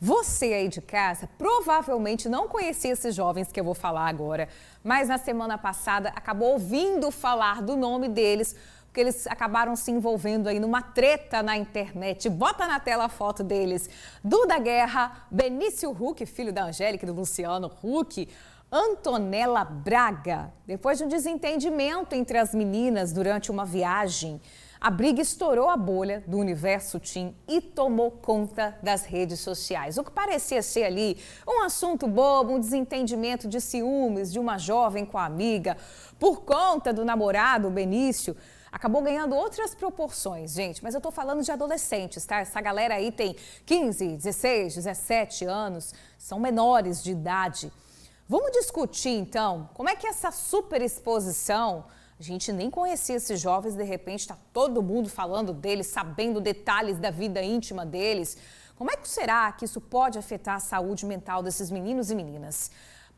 Você aí de casa provavelmente não conhecia esses jovens que eu vou falar agora, mas na semana passada acabou ouvindo falar do nome deles, porque eles acabaram se envolvendo aí numa treta na internet. Bota na tela a foto deles. Duda Guerra, Benício Huck, filho da Angélica e do Luciano Huck, Antonella Braga. Depois de um desentendimento entre as meninas durante uma viagem, a briga estourou a bolha do universo teen e tomou conta das redes sociais. O que parecia ser ali um assunto bobo, um desentendimento de ciúmes de uma jovem com a amiga, por conta do namorado, o Benício, acabou ganhando outras proporções, gente. Mas eu tô falando de adolescentes, tá? Essa galera aí tem 15, 16, 17 anos, são menores de idade. Vamos discutir, então, como é que essa superexposição... A gente nem conhecia esses jovens, de repente está todo mundo falando deles, sabendo detalhes da vida íntima deles. Como é que será que isso pode afetar a saúde mental desses meninos e meninas?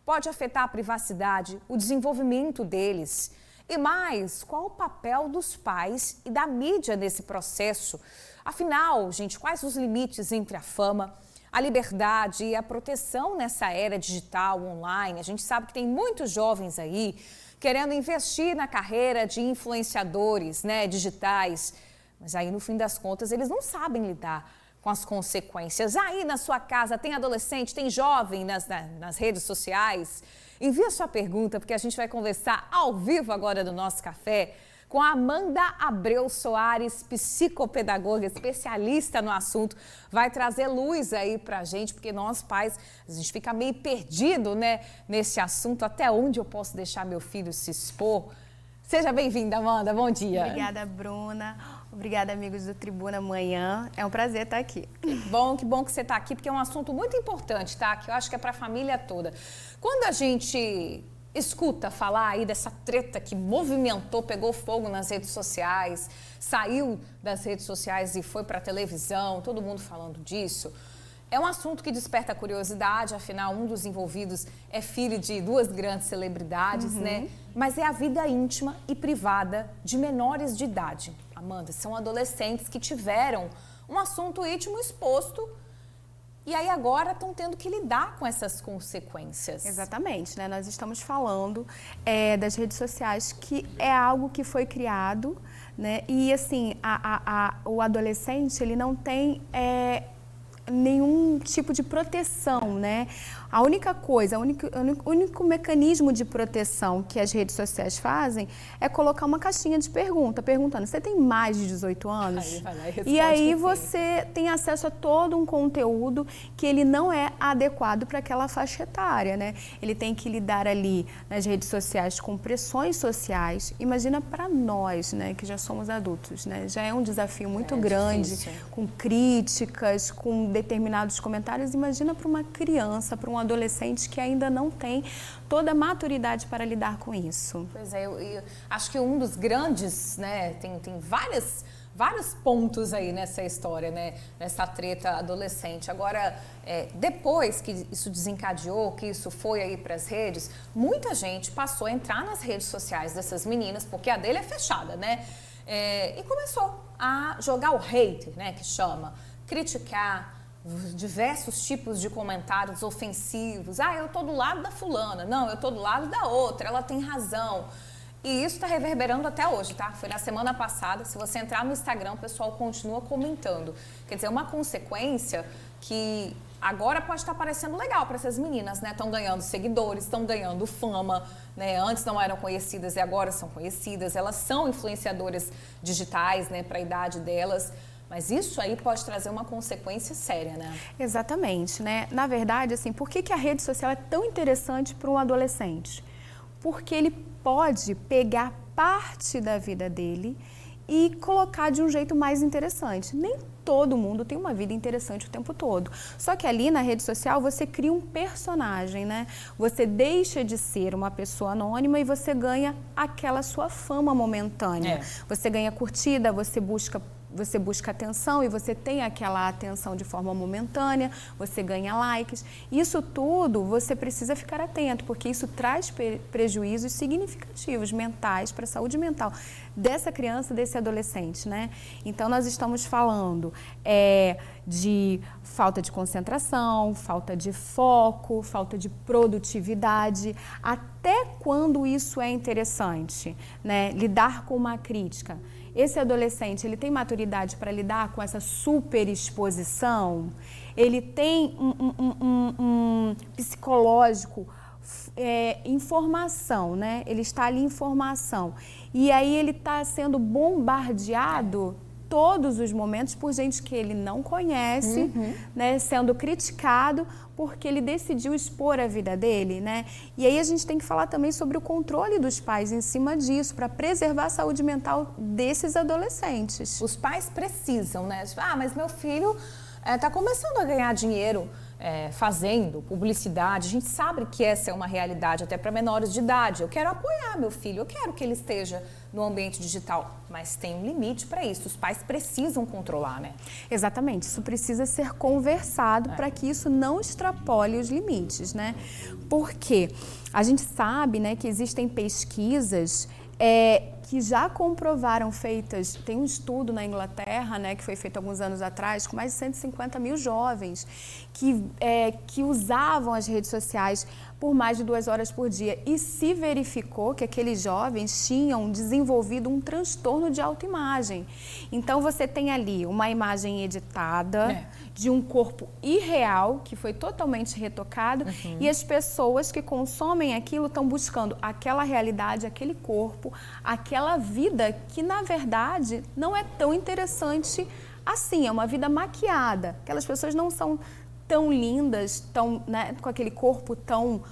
Pode afetar a privacidade, o desenvolvimento deles. E mais, qual o papel dos pais e da mídia nesse processo? Afinal, gente, quais os limites entre a fama, a liberdade e a proteção nessa era digital, online? A gente sabe que tem muitos jovens aí querendo investir na carreira de influenciadores, digitais. Mas aí, no fim das contas, eles não sabem lidar com as consequências. Aí, na sua casa, tem adolescente, tem jovem nas redes sociais? Envia sua pergunta, porque a gente vai conversar ao vivo agora no nosso café com a Amanda Abreu Soares, psicopedagoga, especialista no assunto. Vai trazer luz aí pra gente, porque nós pais, a gente fica meio perdido, nesse assunto. Até onde eu posso deixar meu filho se expor? Seja bem-vinda, Amanda. Bom dia. Obrigada, Bruna. Obrigada, amigos do Tribuna Manhã. É um prazer estar aqui. Que bom que você está aqui, porque é um assunto muito importante, tá? Que eu acho que é para a família toda. Quando a gente escuta falar aí dessa treta que movimentou, pegou fogo nas redes sociais, saiu das redes sociais e foi para a televisão, todo mundo falando disso. É um assunto que desperta curiosidade, afinal, um dos envolvidos é filho de duas grandes celebridades, Mas é a vida íntima e privada de menores de idade. Amanda, são adolescentes que tiveram um assunto íntimo exposto e aí agora estão tendo que lidar com essas consequências. Exatamente, Nós estamos falando das redes sociais, que é algo que foi criado, E assim, o adolescente, ele não tem nenhum tipo de proteção, A única coisa, o único mecanismo de proteção que as redes sociais fazem é colocar uma caixinha de pergunta, perguntando: você tem mais de 18 anos? Aí vai lá e responde e aí que você sim. tem acesso a todo um conteúdo que ele não é adequado para aquela faixa etária, Ele tem que lidar ali nas redes sociais com pressões sociais. Imagina para nós, que já somos adultos, Já é um desafio muito grande, difícil. Com críticas, com determinados comentários. Imagina para uma criança, para um adolescente que ainda não tem toda a maturidade para lidar com isso. Pois é, eu acho que um dos grandes, tem vários pontos aí nessa história, nessa treta adolescente. Agora, depois que isso desencadeou, que isso foi aí para as redes, muita gente passou a entrar nas redes sociais dessas meninas, porque a dele é fechada, e começou a jogar o hate, que chama, criticar diversos tipos de comentários ofensivos. Eu tô do lado da fulana, não, eu tô do lado da outra, ela tem razão. E isso está reverberando até hoje, tá? Foi na semana passada, se você entrar no Instagram, o pessoal continua comentando. Quer dizer, uma consequência que agora pode estar parecendo legal para essas meninas, Estão ganhando seguidores, estão ganhando fama, Antes não eram conhecidas e agora são conhecidas. Elas são influenciadoras digitais, para a idade delas. Mas isso aí pode trazer uma consequência séria, Exatamente, Na verdade, assim, por que a rede social é tão interessante para um adolescente? Porque ele pode pegar parte da vida dele e colocar de um jeito mais interessante. Nem todo mundo tem uma vida interessante o tempo todo. Só que ali na rede social você cria um personagem, Você deixa de ser uma pessoa anônima e você ganha aquela sua fama momentânea. Você ganha curtida, você busca você busca atenção e você tem aquela atenção de forma momentânea, você ganha likes. Isso tudo você precisa ficar atento, porque isso traz prejuízos significativos mentais para a saúde mental dessa criança, desse adolescente, né? Então, nós estamos falando de falta de concentração, falta de foco, falta de produtividade. Até quando isso é interessante, né? Lidar com uma crítica. Esse adolescente, ele tem maturidade para lidar com essa superexposição? Ele tem um psicológico, informação, né? Ele está ali em formação. E aí ele está sendo bombardeado todos os momentos por gente que ele não conhece, né? Sendo criticado porque ele decidiu expor a vida dele, né? E aí a gente tem que falar também sobre o controle dos pais em cima disso, para preservar a saúde mental desses adolescentes. Os pais precisam, né? Mas meu filho está começando a ganhar dinheiro fazendo publicidade. A gente sabe que essa é uma realidade até para menores de idade. Eu quero apoiar meu filho, eu quero que ele esteja no ambiente digital, mas tem um limite para isso. Os pais precisam controlar, né? Exatamente, isso precisa ser conversado para que isso não extrapole os limites, né? Porque a gente sabe, né, que existem pesquisas que já comprovaram, tem um estudo na Inglaterra, né, que foi feito alguns anos atrás, com mais de 150 mil jovens que usavam as redes sociais por mais de 2 horas por dia, e se verificou que aqueles jovens tinham desenvolvido um transtorno de autoimagem. Então você tem ali uma imagem editada de um corpo irreal, que foi totalmente retocado, e as pessoas que consomem aquilo estão buscando aquela realidade, aquele corpo, aquela vida que, na verdade, não é tão interessante assim, é uma vida maquiada. Aquelas pessoas não são tão lindas, né, com aquele corpo tão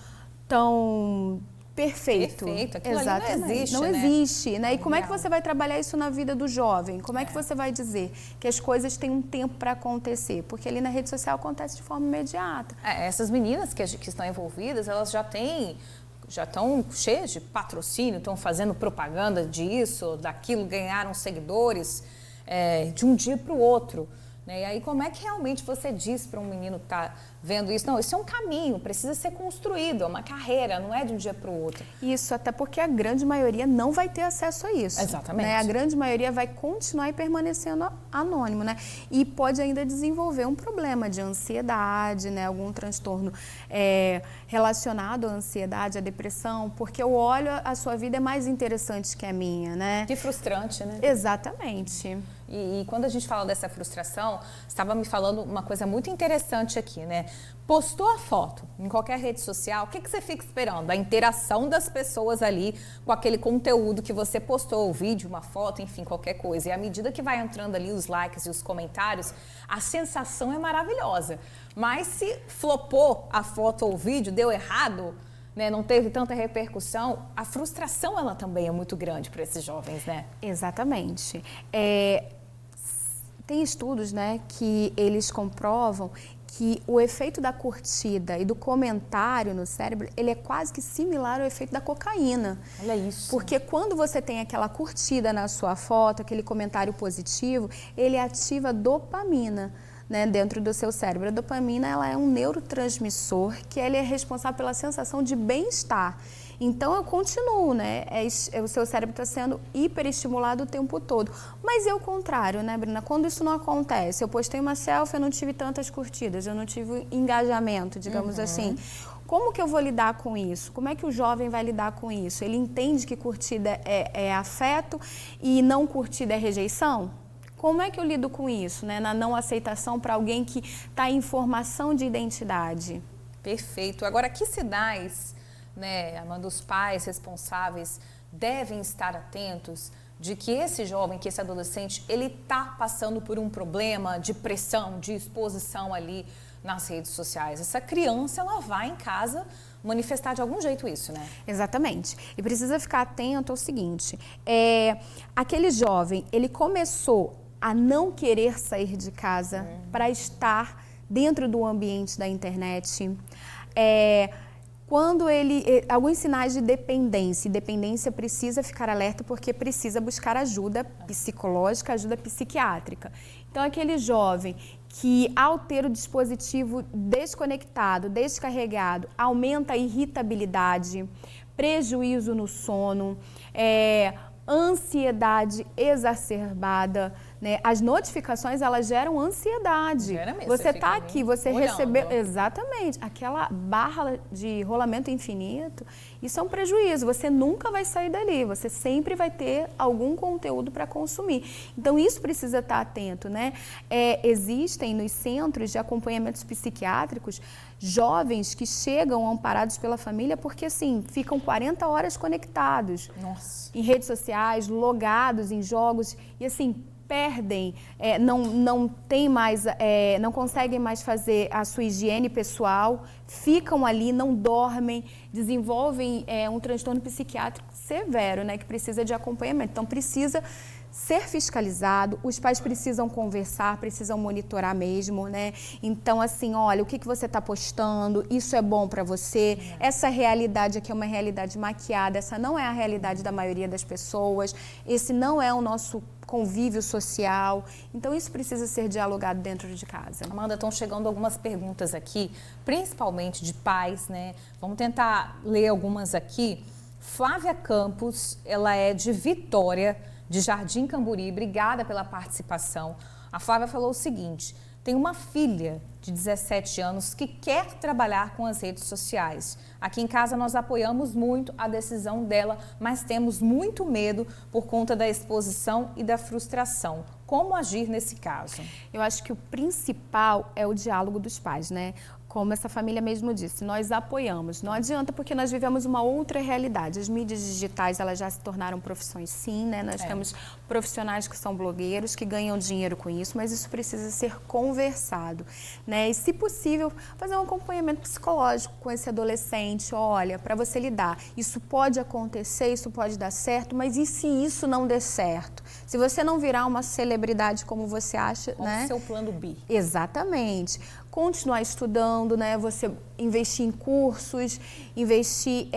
perfeito. Aquilo ali não existe, não existe, né? E como é que você vai trabalhar isso na vida do jovem? Como é que você vai dizer que as coisas têm um tempo para acontecer? Porque ali na rede social acontece de forma imediata. Essas meninas que estão envolvidas, elas já estão cheias de patrocínio, estão fazendo propaganda disso, daquilo, ganharam seguidores de um dia para o outro. Né? E aí, como é que realmente você diz para um menino que está vendo isso? Não, isso é um caminho, precisa ser construído, é uma carreira, não é de um dia para o outro. Isso, até porque a grande maioria não vai ter acesso a isso. Exatamente. Né? A grande maioria vai continuar permanecendo anônimo, né? E pode ainda desenvolver um problema de ansiedade, né? Algum transtorno relacionado à ansiedade, à depressão, porque eu olho a sua vida é mais interessante que a minha, né? Que frustrante, né? Exatamente. E quando a gente fala dessa frustração, você estava me falando uma coisa muito interessante aqui, né? Postou a foto em qualquer rede social, o que você fica esperando? A interação das pessoas ali com aquele conteúdo que você postou, o vídeo, uma foto, enfim, qualquer coisa. E à medida que vai entrando ali os likes e os comentários, a sensação é maravilhosa. Mas se flopou a foto ou o vídeo, deu errado, né, não teve tanta repercussão, a frustração ela também é muito grande para esses jovens, né? Exatamente. Tem estudos, né, que eles comprovam que o efeito da curtida e do comentário no cérebro, ele é quase que similar ao efeito da cocaína. Olha isso. Porque quando você tem aquela curtida na sua foto, aquele comentário positivo, ele ativa dopamina, né, dentro do seu cérebro. A dopamina, ela é um neurotransmissor que ele é responsável pela sensação de bem-estar. Então, eu continuo, né? O seu cérebro está sendo hiperestimulado o tempo todo. Mas é o contrário, né, Bruna? Quando isso não acontece, eu postei uma selfie, eu não tive tantas curtidas, eu não tive engajamento, digamos assim. Como que eu vou lidar com isso? Como é que o jovem vai lidar com isso? Ele entende que curtida é afeto e não curtida é rejeição? Como é que eu lido com isso, né? Na não aceitação para alguém que está em formação de identidade? Perfeito. Agora, que sinais, né, Amanda, os pais responsáveis devem estar atentos de que esse jovem, que esse adolescente, ele está passando por um problema de pressão, de exposição ali nas redes sociais? Essa criança, ela vai em casa manifestar de algum jeito isso, né? Exatamente. E precisa ficar atento ao seguinte, aquele jovem, ele começou a não querer sair de casa para estar dentro do ambiente da internet, Quando alguns sinais de dependência, dependência precisa ficar alerta porque precisa buscar ajuda psicológica, ajuda psiquiátrica. Então, aquele jovem que, ao ter o dispositivo desconectado, descarregado, aumenta a irritabilidade, prejuízo no sono, ansiedade exacerbada, né? As notificações, elas geram ansiedade. Gera mesmo, você está aqui, você olhando. recebeu... Exatamente. Aquela barra de rolamento infinito, isso é um prejuízo. Você nunca vai sair dali. Você sempre vai ter algum conteúdo para consumir. Então, isso precisa estar atento, né? Existem nos centros de acompanhamentos psiquiátricos jovens que chegam amparados pela família porque, assim, ficam 40 horas conectados. Nossa. Em redes sociais, logados em jogos e, assim, perdem, não tem mais, não conseguem mais fazer a sua higiene pessoal, ficam ali, não dormem, desenvolvem um transtorno psiquiátrico severo, né, que precisa de acompanhamento. Então, precisa ser fiscalizado, os pais precisam conversar, precisam monitorar mesmo, né? Então, assim, olha, o que você está postando, isso é bom para você, essa realidade aqui é uma realidade maquiada, essa não é a realidade da maioria das pessoas, esse não é o nosso convívio social. Então, isso precisa ser dialogado dentro de casa. Amanda, estão chegando algumas perguntas aqui, principalmente de pais, né? Vamos tentar ler algumas aqui. Flávia Campos, ela é de Vitória, de Jardim Camburi. Obrigada pela participação. A Flávia falou o seguinte: tem uma filha de 17 anos que quer trabalhar com as redes sociais. Aqui em casa nós apoiamos muito a decisão dela, mas temos muito medo por conta da exposição e da frustração. Como agir nesse caso? Eu acho que o principal é o diálogo dos pais, né? Como essa família mesmo disse, nós apoiamos. Não adianta porque nós vivemos uma outra realidade. As mídias digitais, elas já se tornaram profissões, sim, né? Nós temos profissionais que são blogueiros, que ganham dinheiro com isso, mas isso precisa ser conversado, né? E, se possível, fazer um acompanhamento psicológico com esse adolescente. Olha, para você lidar, isso pode acontecer, isso pode dar certo, mas e se isso não der certo? Se você não virar uma celebridade como você acha, Qual né? o seu plano B? Exatamente. Continuar estudando, né? Você investir em cursos, investir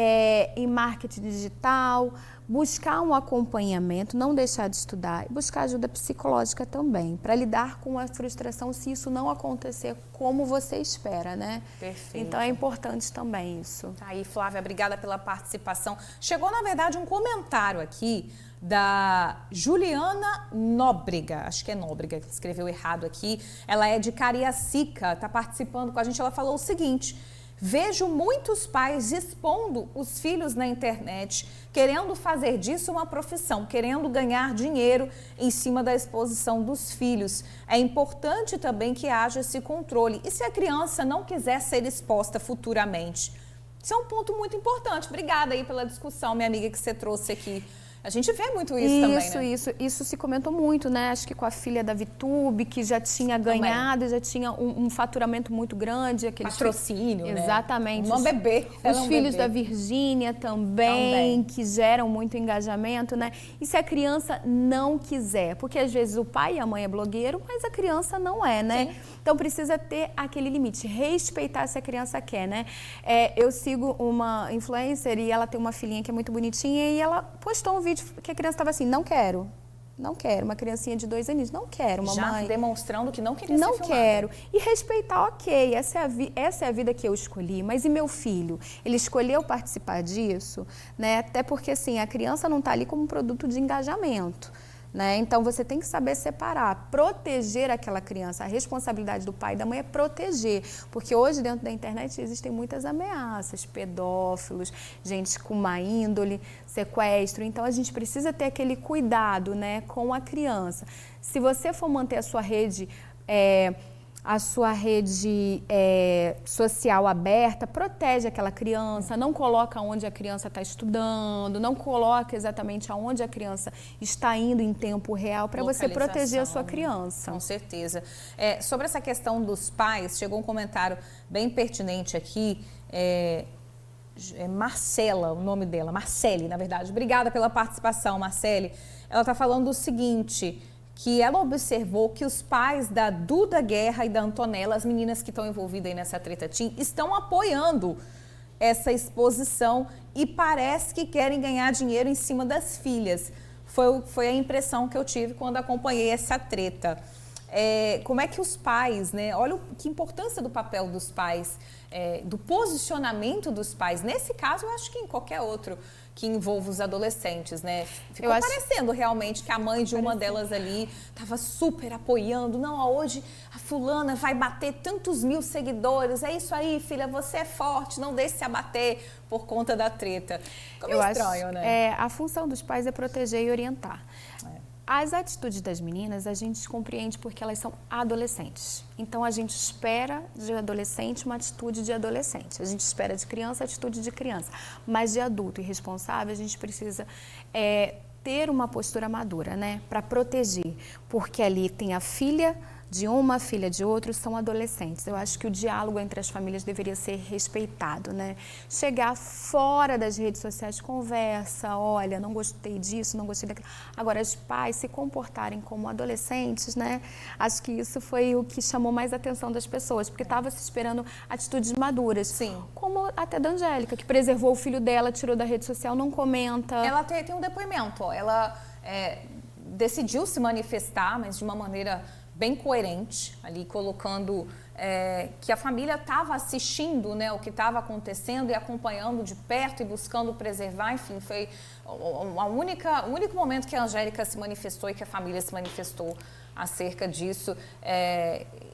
em marketing digital, buscar um acompanhamento, não deixar de estudar e buscar ajuda psicológica também, para lidar com a frustração se isso não acontecer como você espera, né? Perfeito. Então é importante também isso. Tá aí, Flávia, obrigada pela participação. Chegou, na verdade, um comentário aqui da Juliana Nóbrega, acho que é Nóbrega, que escreveu errado aqui. Ela é de Cariacica, está participando com a gente. Ela falou o seguinte: vejo muitos pais expondo os filhos na internet, querendo fazer disso uma profissão, querendo ganhar dinheiro em cima da exposição dos filhos. É importante também que haja esse controle. E se a criança não quiser ser exposta futuramente? Isso é um ponto muito importante. Obrigada aí pela discussão, minha amiga, que você trouxe aqui. A gente vê muito isso também, né? Isso se comentou muito, né? Acho que com a filha da Vitube, que já tinha ganhado, já tinha um faturamento muito grande. Patrocínio, né? Exatamente. Uma bebê. Os filhos da Virgínia também, que geram muito engajamento, né? E se a criança não quiser? Porque às vezes o pai e a mãe é blogueiro, mas a criança não é, né? Sim. Então precisa ter aquele limite, respeitar se a criança quer, né? Eu sigo uma influencer e ela tem uma filhinha que é muito bonitinha e ela postou um vídeo que a criança estava assim, não quero, uma criancinha de 2 aninhos, não quero, mamãe. Já demonstrando que não queria ser filmada. Não quero. E respeitar, ok, essa é a vida que eu escolhi, mas e meu filho? Ele escolheu participar disso, né? Até porque, assim, a criança não está ali como um produto de engajamento, né? Então, você tem que saber separar, proteger aquela criança. A responsabilidade do pai e da mãe é proteger, porque hoje dentro da internet existem muitas ameaças, pedófilos, gente com má índole, sequestro. Então, a gente precisa ter aquele cuidado, né, com a criança. Se você for manter a sua rede social aberta, protege aquela criança, não coloca onde a criança está estudando, não coloca exatamente aonde a criança está indo em tempo real, para você proteger a sua criança. Com certeza. Sobre essa questão dos pais, chegou um comentário bem pertinente aqui, Marcela, o nome dela, Marcele, na verdade. Obrigada pela participação, Marcele. Ela está falando o seguinte, que ela observou que os pais da Duda Guerra e da Antonella, as meninas que estão envolvidas aí nessa treta teen, estão apoiando essa exposição e parece que querem ganhar dinheiro em cima das filhas. Foi a impressão que eu tive quando acompanhei essa treta. Como é que os pais, né? Olha que importância do papel dos pais, do posicionamento dos pais. Nesse caso, eu acho que em qualquer outro que envolva os adolescentes, né? Ficou parecendo realmente que a mãe de uma delas ali estava super apoiando. Não, hoje a fulana vai bater tantos mil seguidores. É isso aí, filha, você é forte, não deixe se abater por conta da treta. Como é estranho, né? A função dos pais é proteger e orientar. As atitudes das meninas, a gente compreende porque elas são adolescentes. Então, a gente espera de adolescente uma atitude de adolescente. A gente espera de criança atitude de criança. Mas de adulto e responsável, a gente precisa ter uma postura madura, né? Para proteger. Porque ali tem a filha de uma, a filha de outro, são adolescentes. Eu acho que o diálogo entre as famílias deveria ser respeitado, né? Chegar fora das redes sociais, conversa, olha, não gostei disso, não gostei daquilo. Agora, os pais se comportarem como adolescentes, né? Acho que isso foi o que chamou mais a atenção das pessoas, porque estava se esperando atitudes maduras. Sim. Como até da Angélica, que preservou o filho dela, tirou da rede social, não comenta. Ela tem um depoimento, ó. Ela decidiu se manifestar, mas de uma maneira bem coerente, ali colocando que a família estava assistindo, né, o que estava acontecendo e acompanhando de perto e buscando preservar. Enfim, foi o único momento que a Angélica se manifestou e que a família se manifestou acerca disso,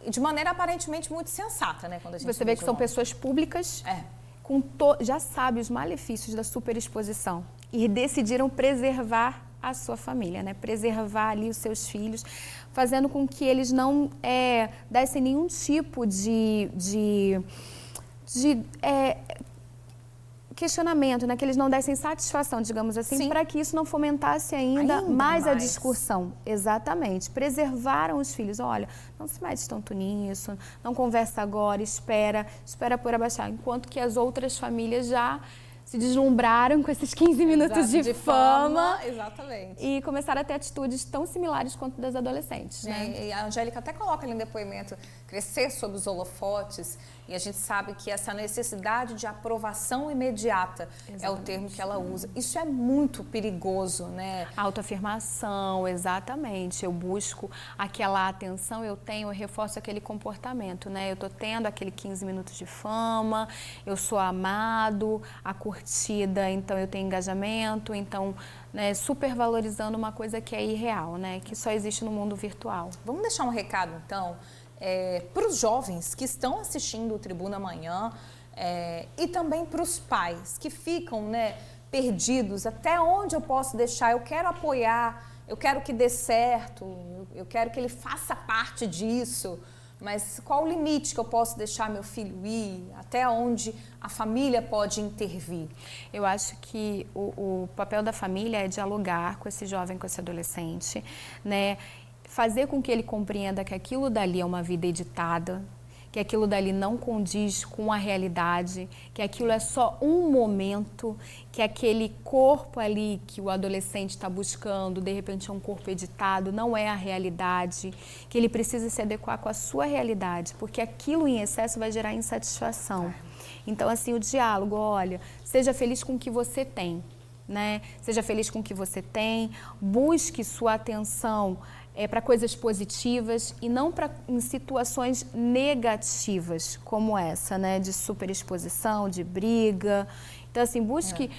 de maneira aparentemente muito sensata, né? Quando a gente Você vê que são pessoas públicas, já sabem os malefícios da superexposição e decidiram preservar a sua família, né? Preservar ali os seus filhos, fazendo com que eles não dessem nenhum tipo de questionamento, né? Que eles não dessem satisfação, digamos assim, para que isso não fomentasse ainda mais a discussão. Exatamente. Preservaram os filhos. Olha, não se mete tanto nisso, não conversa agora, espera por abaixar. Enquanto que as outras famílias já se deslumbraram com esses 15 minutos de fama. Exatamente. E começaram a ter atitudes tão similares quanto das adolescentes, né? E a Angélica até coloca ali no depoimento, crescer sob os holofotes, e a gente sabe que essa necessidade de aprovação imediata é o termo que ela usa. Isso é muito perigoso, né? Autoafirmação, exatamente. Eu busco aquela atenção, eu reforço aquele comportamento, né? Eu tô tendo aquele 15 minutos de fama, eu sou amado, a curtida, então eu tenho engajamento, então, né, supervalorizando uma coisa que é irreal, né? Que só existe no mundo virtual. Vamos deixar um recado, então, para os jovens que estão assistindo o Tribuna Amanhã e também para os pais que ficam, né, perdidos. Até onde eu posso deixar? Eu quero apoiar, eu quero que dê certo, eu quero que ele faça parte disso, mas qual o limite que eu posso deixar meu filho ir? Até onde a família pode intervir? Eu acho que o papel da família é dialogar com esse jovem, com esse adolescente, né? Fazer com que ele compreenda que aquilo dali é uma vida editada, que aquilo dali não condiz com a realidade, que aquilo é só um momento, que aquele corpo ali que o adolescente está buscando, de repente é um corpo editado, não é a realidade, que ele precisa se adequar com a sua realidade, porque aquilo em excesso vai gerar insatisfação. Então, assim, o diálogo, olha, seja feliz com o que você tem, né? Seja feliz com o que você tem, busque sua atenção para coisas positivas e não em situações negativas como essa, né? De superexposição, de briga. Então, assim, busque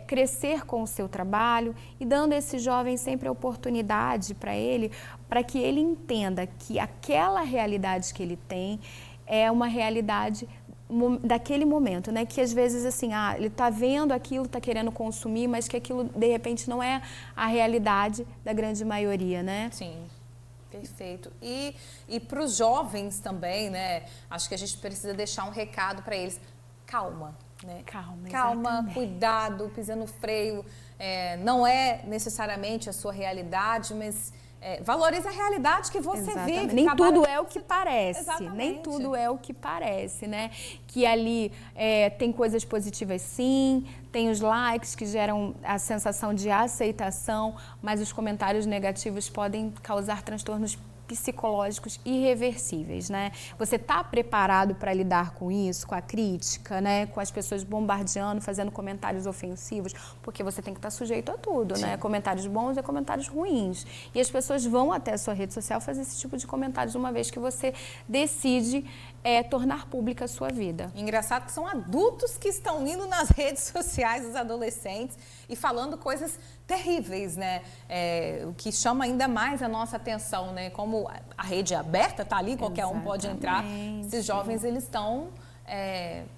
crescer com o seu trabalho e dando a esse jovem sempre a oportunidade para que ele entenda que aquela realidade que ele tem é uma realidade daquele momento, né? Que às vezes assim, ele está vendo aquilo, está querendo consumir, mas que aquilo de repente não é a realidade da grande maioria, né? Sim, perfeito. E para os jovens também, né? Acho que a gente precisa deixar um recado para eles. Calma, né? Calma, cuidado, pisa no freio. Não é necessariamente a sua realidade, mas valorize a realidade que você vive. Nem tudo é o que parece. Exatamente. Nem tudo é o que parece, né? Que ali tem coisas positivas sim, tem os likes que geram a sensação de aceitação, mas os comentários negativos podem causar transtornos psicológicos irreversíveis, né? Você está preparado para lidar com isso, com a crítica, né? Com as pessoas bombardeando, fazendo comentários ofensivos, porque você tem que estar sujeito a tudo, né? Comentários bons e comentários ruins. E as pessoas vão até a sua rede social fazer esse tipo de comentários uma vez que você decide tornar pública a sua vida. Engraçado que são adultos que estão indo nas redes sociais dos adolescentes e falando coisas terríveis, né? O que chama ainda mais a nossa atenção, né? Como a rede é aberta, tá ali, qualquer um pode entrar. Esses jovens, eles estão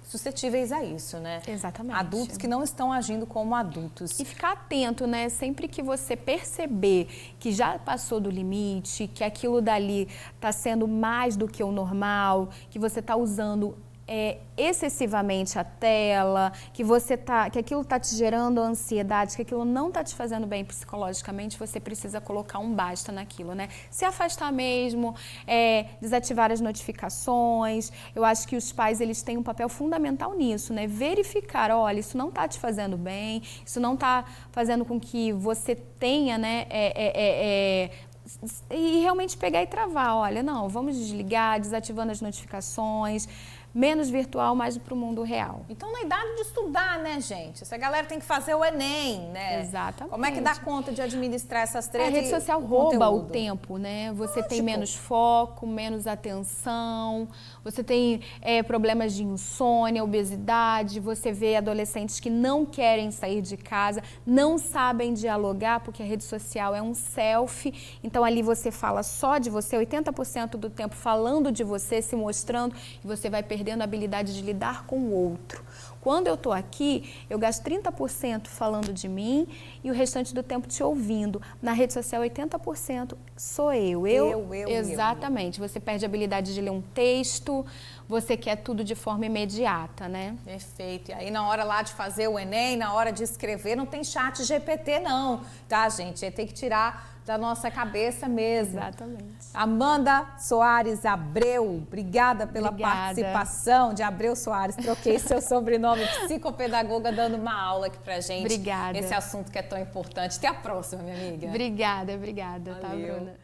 suscetíveis a isso, né? Exatamente. Adultos que não estão agindo como adultos. E ficar atento, né? Sempre que você perceber que já passou do limite, que aquilo dali está sendo mais do que o normal, que você está usando excessivamente a tela, que aquilo está te gerando ansiedade, que aquilo não está te fazendo bem psicologicamente, você precisa colocar um basta naquilo, né? Se afastar mesmo, desativar as notificações. Eu acho que os pais, eles têm um papel fundamental nisso, né? Verificar, olha, isso não está te fazendo bem, isso não está fazendo com que você tenha, né, e realmente pegar e travar, olha, não, vamos desligar, desativando as notificações, menos virtual, mais para o mundo real. Então, na idade de estudar, né, gente? Essa galera tem que fazer o Enem, né? Exatamente. Como é que dá conta de administrar essas tretas? A rede social rouba o tempo, né? Você tem menos foco, menos atenção, você tem problemas de insônia, obesidade, você vê adolescentes que não querem sair de casa, não sabem dialogar, porque a rede social é um selfie, então ali você fala só de você, 80% do tempo falando de você, se mostrando, e você vai perdendo a habilidade de lidar com o outro. Quando eu estou aqui, eu gasto 30% falando de mim e o restante do tempo te ouvindo. Na rede social, 80% sou eu. Exatamente. Você perde a habilidade de ler um texto, você quer tudo de forma imediata, né? Perfeito. E aí, na hora lá de fazer o Enem, na hora de escrever, não tem chat GPT não, tá, gente? Tem que tirar da nossa cabeça mesmo. Exatamente. Amanda Soares Abreu, obrigada pela participação. De Abreu Soares, troquei seu sobrenome, psicopedagoga, dando uma aula aqui pra gente. Obrigada. Esse assunto que é tão importante. Até a próxima, minha amiga. Obrigada, Valeu. tá, Bruna?